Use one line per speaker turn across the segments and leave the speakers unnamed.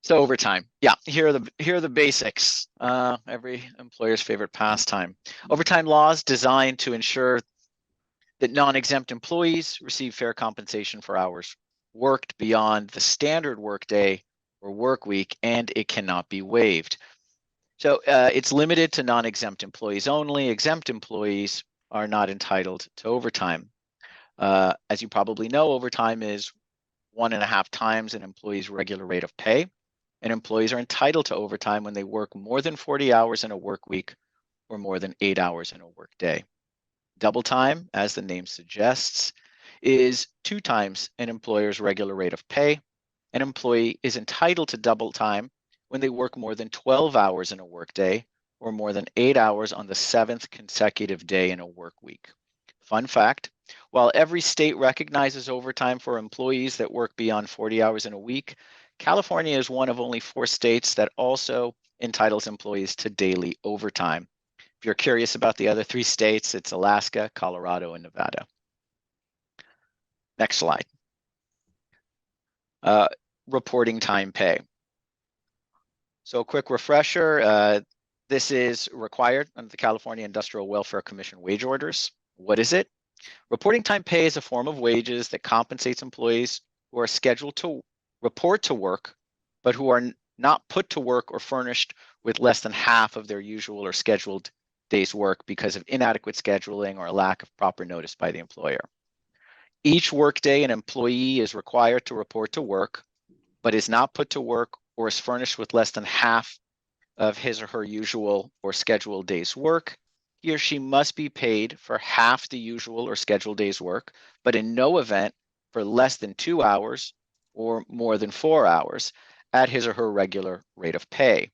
So overtime, yeah, here are the basics. Every employer's favorite pastime. Overtime laws designed to ensure that non-exempt employees receive fair compensation for hours worked beyond the standard workday or work week, and it cannot be waived. So it's limited to non-exempt employees only. Exempt employees are not entitled to overtime. As you probably know, overtime is 1.5 times an employee's regular rate of pay, and employees are entitled to overtime when they work more than 40 hours in a work week or more than 8 hours in a work day. Double time, as the name suggests, is 2 times an employer's regular rate of pay. An employee is entitled to double time when they work more than 12 hours in a workday or more than 8 hours on the 7th consecutive day in a work week. Fun fact, while every state recognizes overtime for employees that work beyond 40 hours in a week, California is one of only 4 states that also entitles employees to daily overtime. If you're curious about the other 3 states, it's Alaska, Colorado, and Nevada. Next slide. Reporting time pay. So a quick refresher, this is required under the California Industrial Welfare Commission wage orders. What is it? Reporting time pay is a form of wages that compensates employees who are scheduled to report to work, but who are not put to work or furnished with less than half of their usual or scheduled day's work because of inadequate scheduling or a lack of proper notice by the employer. Each workday, an employee is required to report to work, but is not put to work or is furnished with less than half of his or her usual or scheduled day's work. He or she must be paid for half the usual or scheduled day's work, but in no event for less than 2 hours or more than 4 hours at his or her regular rate of pay.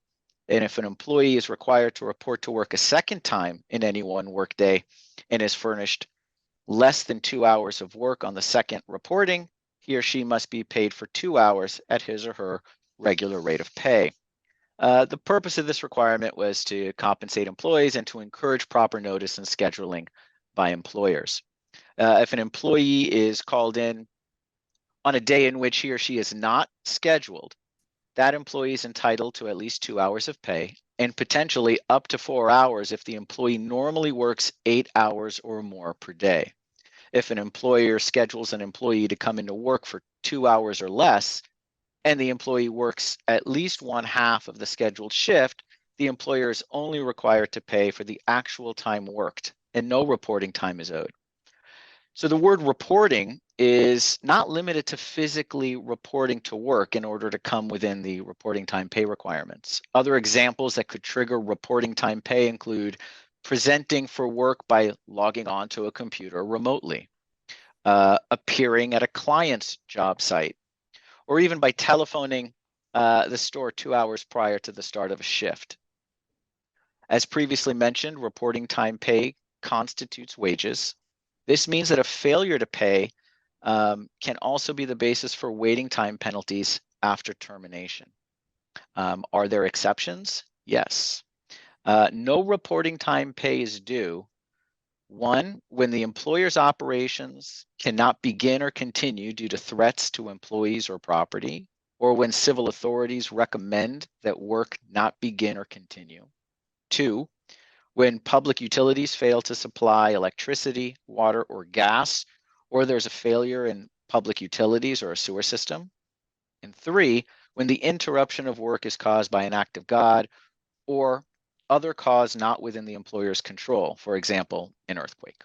And if an employee is required to report to work a second time in any one workday and is furnished less than 2 hours of work on the second reporting, he or she must be paid for 2 hours at his or her regular rate of pay. The purpose of this requirement was to compensate employees and to encourage proper notice and scheduling by employers. If an employee is called in on a day in which he or she is not scheduled, that employee is entitled to at least 2 hours of pay and potentially up to 4 hours if the employee normally works 8 hours or more per day. If an employer schedules an employee to come into work for 2 hours or less, and the employee works at least 1/2 of the scheduled shift, the employer is only required to pay for the actual time worked, and no reporting time is owed. So the word reporting is not limited to physically reporting to work in order to come within the reporting time pay requirements. Other examples that could trigger reporting time pay include presenting for work by logging onto a computer remotely, appearing at a client's job site, or even by telephoning the store 2 hours prior to the start of a shift. As previously mentioned, reporting time pay constitutes wages. This means that a failure to pay can also be the basis for waiting time penalties after termination. Are there exceptions? Yes. No reporting time pay is due. 1, when the employer's operations cannot begin or continue due to threats to employees or property, or when civil authorities recommend that work not begin or continue. 2, when public utilities fail to supply electricity, water, or gas, or there's a failure in public utilities or a sewer system. And 3, when the interruption of work is caused by an act of God or other cause not within the employer's control, for example, an earthquake.